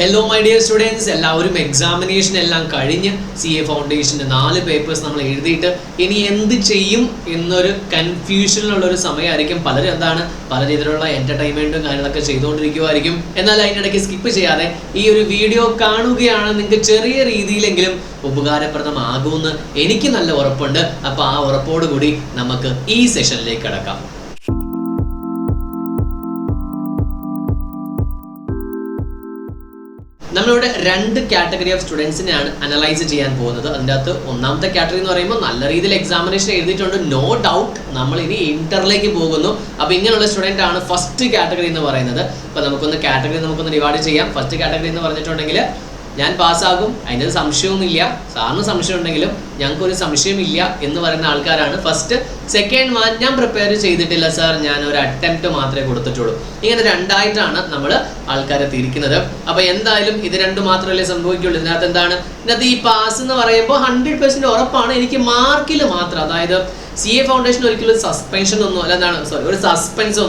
Hello my dear students, എല്ലാവരും examination എല്ലാം കഴിഞ്ഞ് CA ഫൗണ്ടേഷൻ്റെ 4 പേപ്പേഴ്സ് നമ്മൾ എഴുതിയിട്ട് ഇനി എന്ത് ചെയ്യും എന്നൊരു കൺഫ്യൂഷനിലുള്ള ഒരു സമയമായിരിക്കും. പലരും പല രീതിയിലുള്ള എൻ്റർടൈൻമെൻറ്റും കാര്യങ്ങളൊക്കെ ചെയ്തുകൊണ്ടിരിക്കുമായിരിക്കും. എന്നാൽ അതിനിടയ്ക്ക് സ്കിപ്പ് ചെയ്യാതെ ഈ ഒരു വീഡിയോ കാണുകയാണ് നിങ്ങൾക്ക് ചെറിയ രീതിയിലെങ്കിലും ഉപകാരപ്രദമാകുമെന്ന് എനിക്ക് നല്ല ഉറപ്പുണ്ട്. അപ്പോൾ ആ ഉറപ്പോടുകൂടി നമുക്ക് ഈ സെഷനിലേക്ക് കടക്കാം. നമ്മളിവിടെ 2 കാറ്റഗറി ഓഫ് സ്റ്റുഡൻസിനെയാണ് അനലൈസ് ചെയ്യാൻ പോകുന്നത്. അതിൻ്റെ അകത്ത് ഒന്നാമത്തെ കാറ്റഗറി എന്ന് പറയുമ്പോൾ നല്ല രീതിയിൽ എക്സാമിനേഷൻ എഴുതിയിട്ടുണ്ട്, നോ ഡൗട്ട്. നമ്മൾ ഇനി ഇന്ററിലേക്ക് പോകുന്നു. അപ്പോൾ ഇങ്ങനെയുള്ള സ്റ്റുഡൻ്റ് ആണ് ഫസ്റ്റ് കാറ്റഗറി എന്ന് പറയുന്നത്. അപ്പോൾ നമുക്കൊന്ന് ഡിവൈഡ് ചെയ്യാം. ഫസ്റ്റ് കാറ്റഗറി എന്ന് പറഞ്ഞിട്ടുണ്ടെങ്കിൽ ഞാൻ പാസ്സാകും, അതിൻ്റെ സംശയമൊന്നുമില്ല, സാറിന് സംശയം ഉണ്ടെങ്കിലും ഞങ്ങൾക്കൊരു സംശയമില്ല എന്ന് പറയുന്ന ആൾക്കാരാണ് ഫസ്റ്റ്. സെക്കൻഡ് വൺ, ഞാൻ പ്രിപ്പയർ ചെയ്തിട്ടില്ല സാർ, ഞാൻ ഒരു അറ്റംപ്റ്റ് മാത്രമേ കൊടുത്തിട്ടുള്ളൂ. ഇങ്ങനെ രണ്ടായിട്ടാണ് നമ്മൾ ആൾക്കാരെ തിരിക്കുന്നത്. അപ്പോൾ എന്തായാലും ഇത് രണ്ടും മാത്രമല്ലേ സംഭവിക്കുള്ളൂ. ഇതിനകത്ത് ഈ പാസ് എന്ന് പറയുമ്പോൾ 100% ഉറപ്പാണ്. എനിക്ക് മാർക്കിൽ മാത്രം, അതായത് CA ഫൗണ്ടേഷൻ ഒരിക്കലും സസ്പെൻഷൻ ഒന്നും അല്ല, ഒരു സസ്പെൻസ്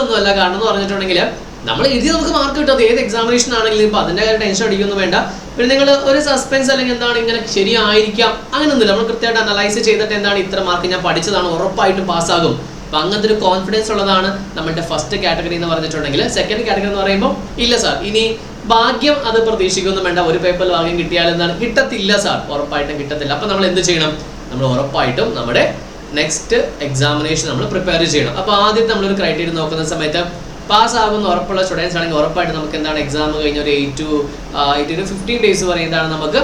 ഒന്നുമല്ല. കാരണം എന്ന് പറഞ്ഞിട്ടുണ്ടെങ്കിൽ നമ്മൾ എഴുതി നമുക്ക് മാർക്ക് കിട്ടും. അത് ഏത് എക്സാമിനേഷൻ ആണെങ്കിലും ഇപ്പോൾ അതിൻ്റെ ടെൻഷൻ അടിക്കൊന്നും വേണ്ട. പിന്നെ നിങ്ങൾ ഒരു സസ്പെൻസ് അല്ലെങ്കിൽ ഇങ്ങനെ ശരിയായിരിക്കാം അങ്ങനെയൊന്നുമില്ല. നമ്മൾ കൃത്യമായിട്ട് അനലൈസ് ചെയ്തിട്ട് ഇത്ര മാർക്ക് ഞാൻ പഠിച്ചതാണ്, ഉറപ്പായിട്ടും പാസ്സാകും. അപ്പം അങ്ങനത്തെ ഒരു കോൺഫിഡൻസ് ഉള്ളതാണ് നമ്മുടെ ഫസ്റ്റ് കാറ്റഗറി എന്ന് പറഞ്ഞിട്ടുണ്ടെങ്കിൽ. സെക്കൻഡ് കാറ്റഗറി എന്ന് പറയുമ്പോൾ ഇല്ല സാർ, ഇനി ഭാഗ്യം അത് പ്രതീക്ഷിക്കൊന്നും വേണ്ട, ഒരു പേപ്പറിൽ ഭാഗ്യം കിട്ടിയാൽ കിട്ടത്തില്ല സാർ, ഉറപ്പായിട്ടും കിട്ടത്തില്ല. അപ്പം നമ്മൾ എന്ത് ചെയ്യണം? നമ്മൾ ഉറപ്പായിട്ടും നമ്മുടെ നെക്സ്റ്റ് എക്സാമിനേഷൻ നമ്മൾ പ്രിപ്പയർ ചെയ്യണം. അപ്പോൾ ആദ്യം നമ്മളൊരു ക്രൈറ്റീരിയ നോക്കുന്ന സമയത്ത് പാസ്സാകുന്ന ഉറപ്പുള്ള സ്റ്റുഡൻസ് ആണെങ്കിൽ ഉറപ്പായിട്ട് നമുക്ക് എക്സാം കഴിഞ്ഞ ഒരു 8 to 15 days വരെ നമുക്ക്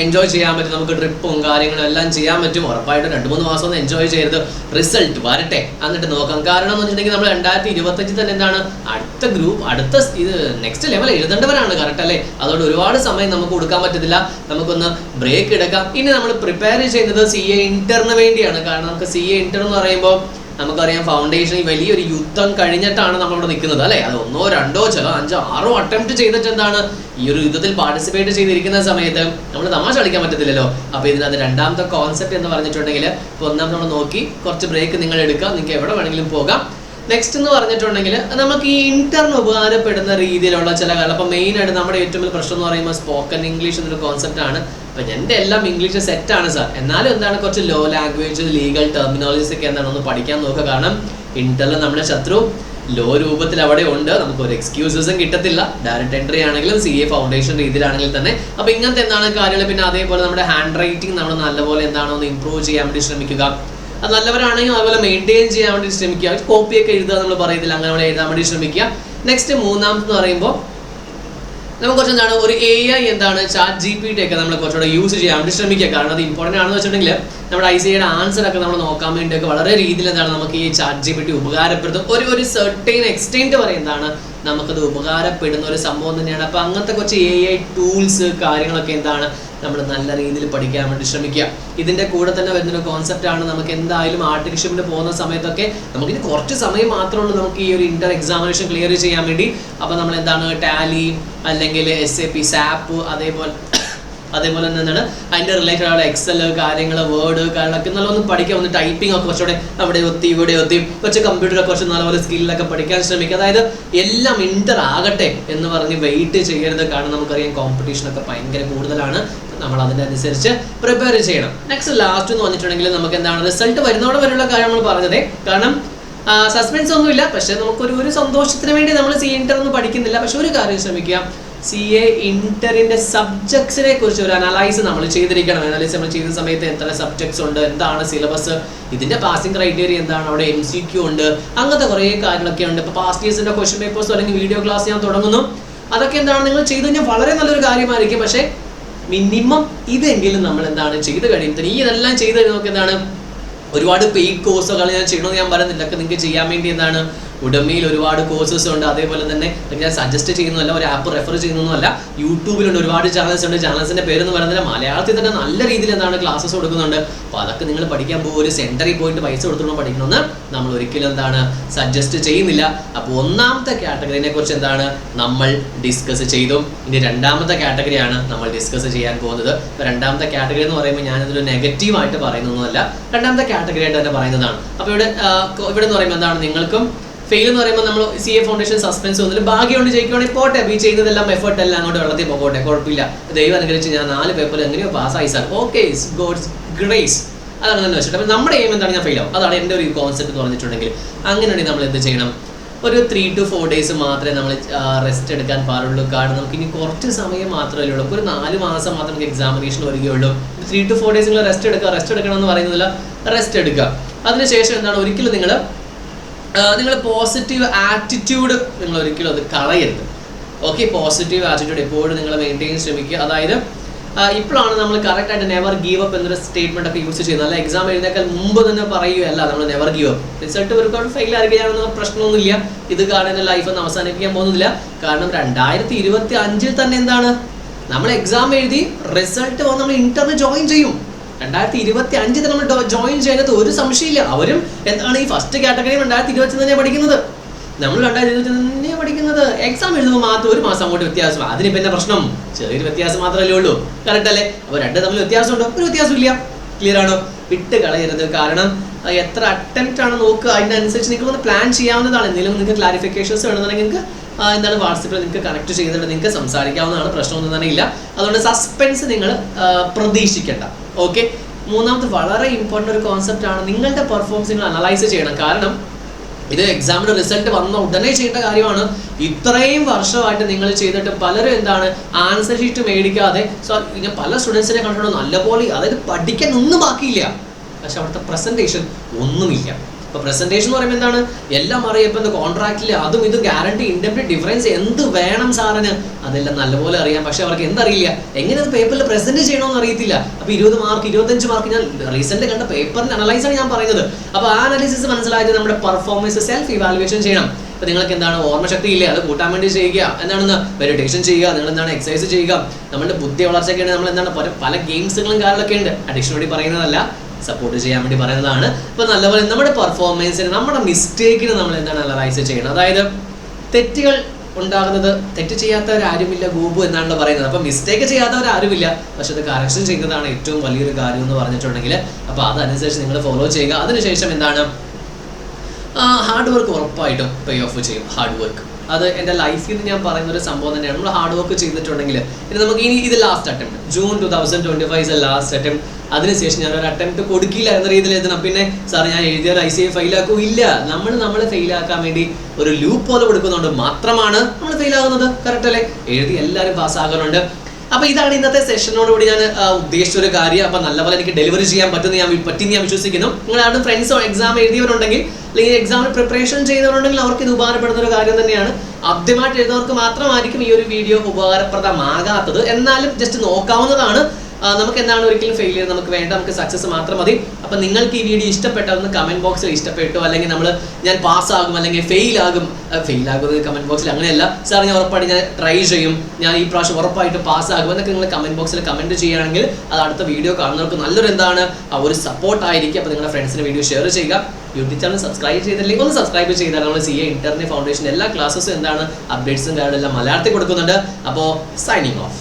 എൻജോയ് ചെയ്യാൻ പറ്റും. നമുക്ക് ട്രിപ്പും കാര്യങ്ങളും എല്ലാം ചെയ്യാൻ പറ്റും. ഉറപ്പായിട്ടും 2-3 മാസം ഒന്ന് എൻജോയ് ചെയ്ത് റിസൾട്ട് വരട്ടെ എന്നിട്ട് നോക്കാം. കാരണം എന്ന് വെച്ചിട്ടുണ്ടെങ്കിൽ നമ്മൾ 2025 തന്നെ അടുത്ത ഇത് നെക്സ്റ്റ് ലെവൽ എഴുതേണ്ടവരാണ്, കറക്റ്റ് അല്ലേ? അതുകൊണ്ട് ഒരുപാട് സമയം നമുക്ക് കൊടുക്കാൻ പറ്റത്തില്ല, നമുക്കൊന്ന് ബ്രേക്ക് എടുക്കാം. ഇനി നമ്മൾ പ്രിപ്പയർ ചെയ്യുന്നത് CA ഇന്ററിന് വേണ്ടിയാണ്. കാരണം നമുക്ക് CA ഇന്റർ എന്ന് പറയുമ്പോൾ നമുക്കറിയാം, ഫൗണ്ടേഷൻ വലിയൊരു യുദ്ധം കഴിഞ്ഞിട്ടാണ് നമ്മളിവിടെ നിൽക്കുന്നത്, അല്ലേ? അത് 1, 2, 5, 6 അറ്റംപ്റ്റ് ചെയ്തിട്ട് ഈ ഒരു യുദ്ധത്തിൽ പാർട്ടിസിപ്പേറ്റ് ചെയ്തിരിക്കുന്ന സമയത്ത് നമ്മൾ തമാശ കളിക്കാൻ പറ്റത്തില്ലല്ലോ. അപ്പോൾ ഇതിനകത്ത് രണ്ടാമത്തെ കോൺസെപ്റ്റ് എന്ന് പറഞ്ഞിട്ടുണ്ടെങ്കിൽ, ഇപ്പോൾ ഒന്നാമത് നമ്മൾ നോക്കി കുറച്ച് ബ്രേക്ക് നിങ്ങൾ എടുക്കുക, നിങ്ങൾക്ക് എവിടെ വേണമെങ്കിലും പോകാം. നെക്സ്റ്റ് എന്ന് പറഞ്ഞിട്ടുണ്ടെങ്കിൽ നമുക്ക് ഈ ഇന്ററിന് ഉപകാരപ്പെടുന്ന രീതിയിലുള്ള ചില കാര്യം. അപ്പോൾ മെയിനായിട്ട് നമ്മുടെ ഏറ്റവും വലിയ പ്രശ്നം എന്ന് പറയുമ്പോൾ സ്പോക്കൺ ഇംഗ്ലീഷ് എന്നൊരു കോൺസെപ്റ്റാണ്. അപ്പം എൻ്റെ എല്ലാം ഇംഗ്ലീഷ് സെറ്റാണ് സാർ, എന്നാലും കുറച്ച് ലോ ലാംഗ്വേജ്, ലീഗൽ ടെർമിനോളജീസ് ഒക്കെ ഒന്ന് പഠിക്കാൻ നോക്കുക. കാരണം ഇന്ററിൽ നമ്മുടെ ശത്രു ലോ രൂപത്തിൽ അവിടെ ഉണ്ട്, നമുക്ക് ഒരു എക്സ്ക്യൂസസും കിട്ടത്തില്ല. ഡയറക്റ്റ് എൻട്രി ആണെങ്കിലും CA ഫൗണ്ടേഷൻ രീതിയിലാണെങ്കിൽ തന്നെ. അപ്പോൾ ഇങ്ങനത്തെ കാര്യങ്ങൾ. പിന്നെ അതേപോലെ നമ്മുടെ ഹാൻഡ് റൈറ്റിംഗ് നമ്മൾ നല്ലപോലെ ഒന്ന് ഇംപ്രൂവ് ചെയ്യാൻ വേണ്ടി ശ്രമിക്കുക. അത് നല്ലവരാണെങ്കിൽ അതുപോലെ മെയിൻറ്റെയിൻ ചെയ്യാൻ വേണ്ടി ശ്രമിക്കുക. കോപ്പിയൊക്കെ എഴുതുക നമ്മൾ പറയത്തില്ല, അങ്ങനെ എഴുതാൻ വേണ്ടി ശ്രമിക്കുക. നെക്സ്റ്റ് മൂന്നാമത്തെന്ന് പറയുമ്പോൾ നമുക്ക് കുറച്ച് ഒരു AI ChatGPT ഒക്കെ നമ്മൾ കുറച്ചുകൂടെ യൂസ് ചെയ്യാൻ വേണ്ടി ശ്രമിക്കുക. കാരണം അത് ഇമ്പോർട്ടൻ്റ് ആണെന്ന് വെച്ചിട്ടുണ്ടെങ്കിൽ നമ്മുടെ ICAയുടെ ആൻസർ ഒക്കെ നമ്മൾ നോക്കാൻ വേണ്ടിയൊക്കെ വളരെ രീതിയിൽ നമുക്ക് ഈ ChatGPT ഉപകാരപ്പെടുത്തും. ഒരു സെർട്ടൈൻ എക്സ്റ്റെൻറ്റ് വരെ നമുക്കത് ഉപകാരപ്പെടുന്ന ഒരു സംഭവം തന്നെയാണ്. അപ്പോൾ അങ്ങനത്തെ കുറച്ച് AI ടൂൾസ് കാര്യങ്ങളൊക്കെ നമ്മൾ നല്ല രീതിയിൽ പഠിക്കാൻ വേണ്ടി ശ്രമിക്കുക. ഇതിൻ്റെ കൂടെ തന്നെ വരുന്നൊരു കോൺസെപ്റ്റാണ്, നമുക്ക് എന്തായാലും ആർട്ടിഫിഷ്യലിന് പോകുന്ന സമയത്തൊക്കെ നമുക്കിനി കുറച്ച് സമയം മാത്രമേ ഉള്ളൂ നമുക്ക് ഈ ഒരു ഇന്റർ എക്സാമിനേഷൻ ക്ലിയർ ചെയ്യാൻ വേണ്ടി. അപ്പോൾ നമ്മൾ ടാലി അല്ലെങ്കിൽ SAP SAP അതേപോലെ തന്നെ അതിൻ്റെ റിലേറ്റഡ് ആയ എക്സൽ കാര്യങ്ങൾ, വേർഡ് കാര്യങ്ങളൊക്കെ നല്ലൊന്ന് പഠിക്കാം. ഒന്ന് ടൈപ്പിംഗ് ഒക്കെ കുറച്ചുകൂടെ അവിടെ ഇവിടെ കുറച്ച് കമ്പ്യൂട്ടറൊക്കെ കുറച്ച് നല്ലപോലെ സ്കില്ലൊക്കെ പഠിക്കാൻ ശ്രമിക്കുക. അതായത് എല്ലാം ഇന്റർ ആകട്ടെ എന്ന് പറഞ്ഞ് വെയിറ്റ് ചെയ്യരുത്. കാരണം നമുക്കറിയാം കോമ്പറ്റീഷനൊക്കെ ഭയങ്കര കൂടുതലാണ്. നമ്മൾ അതിനനുസരിച്ച് പ്രിപ്പയർ ചെയ്യണം. നെക്സ്റ്റ് ലാസ്റ്റ് എന്ന് പറഞ്ഞിട്ടുണ്ടെങ്കിൽ നമുക്ക് റിസൾട്ട് വരുന്നതോടെ വരെയുള്ള കാര്യം നമ്മൾ പറഞ്ഞത്. കാരണം സസ്പെൻസ് ഒന്നുമില്ല, പക്ഷേ നമുക്കൊരു സന്തോഷത്തിന് വേണ്ടി നമ്മൾ CA ഇന്റർ ഒന്നും പഠിക്കുന്നില്ല. പക്ഷെ ഒരു കാര്യം ശ്രമിക്കുക, CA ഇന്ററിന്റെ സബ്ജക്ട്സിനെ കുറിച്ച് ഒരു അനലൈസ് നമ്മൾ ചെയ്തിരിക്കണം. അനലൈസ് നമ്മൾ ചെയ്യുന്ന സമയത്ത് എത്ര സബ്ജക്ട്സ് ഉണ്ട്, എന്താണ് സിലബസ്, ഇതിന്റെ പാസിംഗ് ക്രൈറ്റീരിയ എന്താണ്, അവിടെ MCQ ഉണ്ട്, അങ്ങനത്തെ കുറേ കാര്യങ്ങളൊക്കെ ഉണ്ട്. ഇപ്പോൾ പാസ്റ്റ് ഇയേഴ്സിന്റെ ക്വസ്റ്റ്യൻ പേപ്പേഴ്സോ അല്ലെങ്കിൽ വീഡിയോ ക്ലാസ് ഞാൻ തുടങ്ങുന്നു. അതൊക്കെ നിങ്ങൾ ചെയ്ത് കഴിഞ്ഞാൽ വളരെ നല്ലൊരു കാര്യമായിരിക്കും. പക്ഷേ മിനിമം ഇതെങ്കിലും നമ്മൾ ചെയ്ത് കഴിയുമ്പോൾ ഇതെല്ലാം ചെയ്ത് കഴിഞ്ഞാൽ ഒരുപാട് പെയ്ഡ് കോഴ്സുകൾ ഞാൻ ചെയ്യണമെന്ന് ഞാൻ പറയുന്നില്ല. ഒക്കെ നിങ്ങൾക്ക് ചെയ്യാൻ വേണ്ടി ഉടമയിൽ ഒരുപാട് കോഴ്സസ് ഉണ്ട്. അതേപോലെ തന്നെ ഞാൻ സജസ്റ്റ് ചെയ്യുന്നതല്ല, ഒരു ആപ്പ് റെഫർ ചെയ്യുന്നതല്ല, യൂട്യൂബിലുണ്ട് ഒരുപാട് ചാനൽസ് ഉണ്ട്. ചാനൽസിന്റെ പേരൊന്നും പറയുന്നില്ല, മലയാളത്തിൽ തന്നെ നല്ല രീതിയിൽ ക്ലാസ്സസ് കൊടുക്കുന്നുണ്ട്. അപ്പോൾ അതൊക്കെ നിങ്ങൾ പഠിക്കാൻ പോകും. ഒരു സെന്ററിൽ പോയിട്ട് പൈസ കൊടുത്തുകൊണ്ട് പഠിക്കണമെന്ന് നമ്മൾ ഒരിക്കലും സജസ്റ്റ് ചെയ്യുന്നില്ല. അപ്പോൾ ഒന്നാമത്തെ കാറ്റഗറിനെ കുറിച്ച് നമ്മൾ ഡിസ്കസ് ചെയ്തു. ഇനി രണ്ടാമത്തെ കാറ്റഗറിയാണ് നമ്മൾ ഡിസ്കസ് ചെയ്യാൻ പോകുന്നത്. രണ്ടാമത്തെ കാറ്റഗറി എന്ന് പറയുമ്പോൾ ഞാനിതൊരു നെഗറ്റീവായിട്ട് പറയുന്നൊന്നുമല്ല, രണ്ടാമത്തെ കാറ്റഗറി ആയിട്ട് തന്നെ പറയുന്നതാണ്. അപ്പോൾ ഇവിടെ എന്ന് പറയുമ്പോൾ നിങ്ങൾക്കും ഫെയിൽ എന്ന് പറയുമ്പോൾ നമ്മൾ CA ഫൗണ്ടേഷൻ സസ്പെൻസ് ഒന്നുമില്ല, ഭാഗ്യം കൊണ്ട് ജയിക്കുകയാണെങ്കിൽ പോട്ടെ, ഈ ചെയ്യുന്നതെല്ലാം എഫേർട്ട് എല്ലാം അങ്ങോട്ട് വെള്ളത്തിൽ പോകട്ടെ, കുഴപ്പമില്ല, ദൈവം അനുഗ്രഹിച്ച് ഞാൻ 4 പേപ്പർ എങ്ങനെയോ പാസ്സായി സാർ, ഓക്കെ, ഗോഡ്സ് ഗ്രേസ്, അതാണ് തന്നെ വെച്ചിട്ട്. അപ്പം നമ്മുടെ എയിം എന്താണ്, ഞാൻ ഫെയിൽ ആവും, അതാണ് എൻ്റെ ഒരു കോൺസെപ്റ്റ് എന്ന് പറഞ്ഞിട്ടുണ്ടെങ്കിൽ. അങ്ങനെയാണെങ്കിൽ നമ്മൾ എന്ത് ചെയ്യണം, ഒരു 3 to 4 days മാത്രമേ നമ്മൾ റെസ്റ്റ് എടുക്കാൻ പാടുള്ളൂ. കാരണം നമുക്ക് ഇനി കുറച്ച് സമയം മാത്രമേ ഉള്ളൂ, ഒരു 4 മാസം മാത്രം നമുക്ക് എക്സാമിനേഷൻ വരികയുള്ളൂ. 3 to 4 days നിങ്ങൾ റെസ്റ്റ് എടുക്കണം എന്ന് പറയുന്നില്ല, റെസ്റ്റ് എടുക്കുക. അതിനുശേഷം എന്താണ്, ഒരിക്കലും നിങ്ങൾ പോസിറ്റീവ് ആറ്റിറ്റ്യൂഡ് നിങ്ങൾ ഒരിക്കലും അത് കളയരുത്. ഓക്കെ, പോസിറ്റീവ് ആറ്റിറ്റ്യൂഡ് എപ്പോഴും നിങ്ങൾ മെയിൻറ്റെയിൻ ശ്രമിക്കുക. അതായത് ഇപ്പോഴാണ് നമ്മൾ കറക്റ്റായിട്ട് നെവർ ഗീവ് അപ്പ് എന്നൊരു സ്റ്റേറ്റ്മെന്റ് ഒക്കെ യൂസ് ചെയ്യുന്നത്. അല്ല, എക്സാം എഴുതിയേക്കാൾ മുമ്പ് തന്നെ പറയുകയല്ല നമ്മൾ നെവർ ഗീവ് അപ്പ്. റിസൾട്ട് ഒരുപാട് ഫെയിൽ ആയിരിക്കുകയാണെന്ന പ്രശ്നമൊന്നുമില്ല, ഇത് കാരണം എൻ്റെ ലൈഫ് ഒന്നും അവസാനിപ്പിക്കാൻ പോകുന്നില്ല. കാരണം 2025 തന്നെ എന്താണ്, നമ്മൾ എക്സാം എഴുതി റിസൾട്ട് വന്ന് നമ്മൾ ഇന്റർവ്യൂ ജോയിൻ ചെയ്യും. 2025 നമ്മൾ ജോയിൻ ചെയ്യുന്നത് ഒരു സംശയമില്ല. അവരും എന്താണ് ഈ ഫസ്റ്റ് കാറ്റഗറി 2020 തന്നെയാണ് പഠിക്കുന്നത്, നമ്മൾ 2020 തന്നെയാണ് പഠിക്കുന്നത്. എക്സാം എഴുതുമ്പോൾ മാത്രം 1 മാസം അങ്ങോട്ട് വ്യത്യാസം, അതിന് പിന്നെ പ്രശ്നം, ചെറിയൊരു വ്യത്യാസം മാത്രമല്ലേ ഉള്ളൂ, കറക്റ്റ് അല്ലേ? അപ്പോൾ 2 തമ്മിൽ വ്യത്യാസമുണ്ടോ? ഒരു വ്യത്യാസമില്ല. ക്ലിയർ ആണോ? വിട്ട് കളയരുത്. കാരണം എത്ര അറ്റംപ്റ്റ് ആണ് നോക്കുക, അതിനനുസരിച്ച് നിങ്ങൾക്കൊന്ന് പ്ലാൻ ചെയ്യാവുന്നതാണ്. എന്തെങ്കിലും നിങ്ങൾക്ക് ക്ലാരിഫിക്കേഷൻസ് വേണമെന്നുണ്ടെങ്കിൽ നിങ്ങൾക്ക് എന്താണ് വാട്സപ്പിൽ നിങ്ങൾക്ക് കണക്ട് ചെയ്തിട്ട് നിങ്ങൾക്ക് സംസാരിക്കാവുന്നതാണ്, പ്രശ്നമൊന്നും തന്നെ ഇല്ല. അതുകൊണ്ട് സസ്പെൻസ് നിങ്ങൾ പ്രതീക്ഷിക്കേണ്ട. ഓക്കെ, മൂന്നാമത്തെ വളരെ ഇമ്പോർട്ടൻ്റ് ഒരു കോൺസെപ്റ്റ് ആണ്, നിങ്ങളുടെ പെർഫോമൻസ് നിങ്ങൾ അനലൈസ് ചെയ്യണം. കാരണം ഇത് എക്സാമിന് റിസൾട്ട് വന്ന ഉടനെ ചെയ്യേണ്ട കാര്യമാണ്. ഇത്രയും വർഷമായിട്ട് നിങ്ങൾ ചെയ്തിട്ട് പലരും എന്താണ് ആൻസർ ഷീറ്റ് മേടിക്കാതെ, ഞാൻ പല സ്റ്റുഡൻസിനെ കണ്ടിട്ടുണ്ട് നല്ലപോലെ, അതായത് പഠിക്കാൻ ഒന്നും ബാക്കിയില്ല, പക്ഷെ അവിടുത്തെ പ്രസൻറ്റേഷൻ ഒന്നുമില്ല. ഇപ്പോൾ പ്രസൻറ്റേഷൻ എന്ന് പറയുമ്പോൾ എന്താണ്, എല്ലാം അറിയാം. ഇപ്പോൾ കോൺട്രാക്റ്റിൽ അതും ഇതും ഗ്യാരണ്ടി, ഇൻഡെപ്റ്റ് ഡിഫറൻസ് എന്ത് വേണം സാറിന്, അതെല്ലാം നല്ലപോലെ അറിയാം. പക്ഷെ അവർക്ക് എന്തറിയില്ല, എങ്ങനെ അത് പേപ്പറിൽ പ്രസന്റ് ചെയ്യണമെന്ന് അറിയത്തില്ല. അപ്പോൾ 20 മാർക്ക് 25 മാർക്ക്, ഞാൻ റീസെന്റ് കണ്ട പേപ്പറിന്റെ അനലൈസാണ് ഞാൻ പറയുന്നത്. അപ്പോൾ ആ അനാലിസിസ് മനസ്സിലായത് നമ്മുടെ പെർഫോമൻസ് സെൽഫ് ഇവാലുവേഷൻ ചെയ്യണം. ഇപ്പോൾ നിങ്ങൾക്ക് എന്താണ് ഓർമ്മശക്തി ഇല്ല, അത് കൂട്ടാൻ വേണ്ടി ചെയ്യുക, എന്താണെന്ന് മെഡിറ്റേഷൻ ചെയ്യുക, നിങ്ങൾ എന്താണ് എക്സസൈസ് ചെയ്യുക. നമ്മുടെ ബുദ്ധി വളർച്ചയ്ക്കാണ് നമ്മൾ എന്താണ് പല ഗെയിംസുകളും കാര്യങ്ങളൊക്കെ ഉണ്ട്, അഡിക്ഷൻ വേണ്ടി പറയുന്നതല്ല, സപ്പോർട്ട് ചെയ്യാൻ വേണ്ടി പറയുന്നതാണ്. അപ്പോൾ നല്ലപോലെ നമ്മുടെ പെർഫോമൻസിന്, നമ്മുടെ മിസ്റ്റേക്കിന് നമ്മൾ എന്താണ് അനലൈസ് ചെയ്യണം. അതായത് തെറ്റുകൾ ഉണ്ടാകുന്നത്, തെറ്റ് ചെയ്യാത്തവരാരുമില്ല ഗൂബു എന്നാണല്ലോ പറയുന്നത്. അപ്പോൾ മിസ്റ്റേക്ക് ചെയ്യാത്തവരാരുമില്ല, പക്ഷെ അത് കറക്ഷൻ ചെയ്യുന്നതാണ് ഏറ്റവും വലിയൊരു കാര്യം എന്ന് പറഞ്ഞിട്ടുണ്ടെങ്കിൽ. അപ്പോൾ അതനുസരിച്ച് നിങ്ങൾ ഫോളോ ചെയ്യുക. അതിനുശേഷം എന്താണ്, ഹാർഡ് വർക്ക് ഉറപ്പായിട്ടും പേ ഓഫ് ചെയ്യും. ഹാർഡ് വർക്ക് അത് എൻ്റെ ലൈഫിൽ നിന്ന് ഞാൻ പറയുന്ന ഒരു സംഭവം തന്നെയാണ്. നമ്മൾ ഹാർഡ് വർക്ക് ചെയ്തിട്ടുണ്ടെങ്കിൽ ഇത് നമുക്ക് ഇത് last attempt, June 2025 last attempt. അതിനുശേഷം ഞാനൊരു അറ്റംപ്റ്റ് കൊടുക്കില്ല എന്ന രീതിയിൽ എഴുതണം. പിന്നെ സാർ ഞാൻ എഴുതിയാൽ ICA ഫെയിലാക്കൂ, ഇല്ല, നമ്മൾ ഫെയിലാക്കാൻ വേണ്ടി ഒരു ലൂപ്പ് പോലെ കൊടുക്കുന്നതുകൊണ്ട് മാത്രമാണ് നമ്മൾ ഫെയിലാകുന്നത്. കറക്റ്റ് അല്ലേ? എഴുതി എല്ലാവരും പാസ്സാകുന്നുണ്ട്. അപ്പോൾ ഇതാണ് ഇന്നത്തെ സെഷനോടുകൂടി ഞാൻ ഉദ്ദേശിച്ച ഒരു കാര്യം. അപ്പോൾ നല്ലപോലെ എനിക്ക് ഡെലിവറി ചെയ്യാൻ പറ്റുമെന്ന് ഞാൻ വിശ്വസിക്കുന്നു. നിങ്ങളാരുടെ ഫ്രണ്ട്സോ എക്സാം എഴുതിയവരുണ്ടെങ്കിൽ അല്ലെങ്കിൽ എക്സാമിന് പ്രിപ്പറേഷൻ ചെയ്യുന്നവരുണ്ടെങ്കിൽ അവർക്ക് ഇത് ഉപകാരപ്പെടുന്ന ഒരു കാര്യം തന്നെയാണ്. ആദ്യമായിട്ട് എഴുതുന്നവർക്ക് മാത്രമായിരിക്കും ഈ ഒരു വീഡിയോ ഉപകാരപ്രദമാകാത്തത്, എന്നാലും ജസ്റ്റ് നോക്കാവുന്നതാണ്. നമുക്ക് എന്താണ് ഒരിക്കലും ഫെയിലിയർ നമുക്ക് വേണ്ട, നമുക്ക് സക്സസ് മാത്രം മതി. അപ്പം നിങ്ങൾക്ക് ഈ വീഡിയോ ഇഷ്ടപ്പെട്ടതെന്ന് കമൻറ്റ് ബോക്സിൽ ഇഷ്ടപ്പെട്ടു, അല്ലെങ്കിൽ ഞാൻ പാസ്സാകും അല്ലെങ്കിൽ ഫെയിലാകുന്നത് കമൻറ്റ് ബോക്സിൽ അങ്ങനെയല്ല, സാർ ഞാൻ ഉറപ്പായിട്ട് ഞാൻ ട്രൈ ചെയ്യും, ഞാൻ ഈ പ്രാവശ്യം ഉറപ്പായിട്ട് പാസ്സാകും എന്നൊക്കെ നിങ്ങൾ കമൻറ്റ് ബോക്സിൽ കമൻറ്റ് ചെയ്യുകയാണെങ്കിൽ അത് അടുത്ത വീഡിയോ കാണുന്നവർക്ക് നല്ലൊരു ഒരു സപ്പോർട്ടായിരിക്കും. അപ്പോൾ നിങ്ങളുടെ ഫ്രണ്ട്സിന് വീഡിയോ ഷെയർ ചെയ്യുക. യൂട്യൂബ് ചാനൽ സബ്സ്ക്രൈബ് ചെയ്തില്ലെങ്കിൽ ഒന്ന് സബ്സ്ക്രൈബ് ചെയ്താൽ നമ്മൾ CA ഇന്റർനെറ്റ് ഫൗണ്ടേഷൻ എല്ലാ ക്ലാസ്സസും അപ്ഡേറ്റ്സും കാര്യങ്ങളെല്ലാം മലയാളത്തിൽ കൊടുക്കുന്നുണ്ട്. അപ്പോൾ സൈനിങ് ഓഫ്.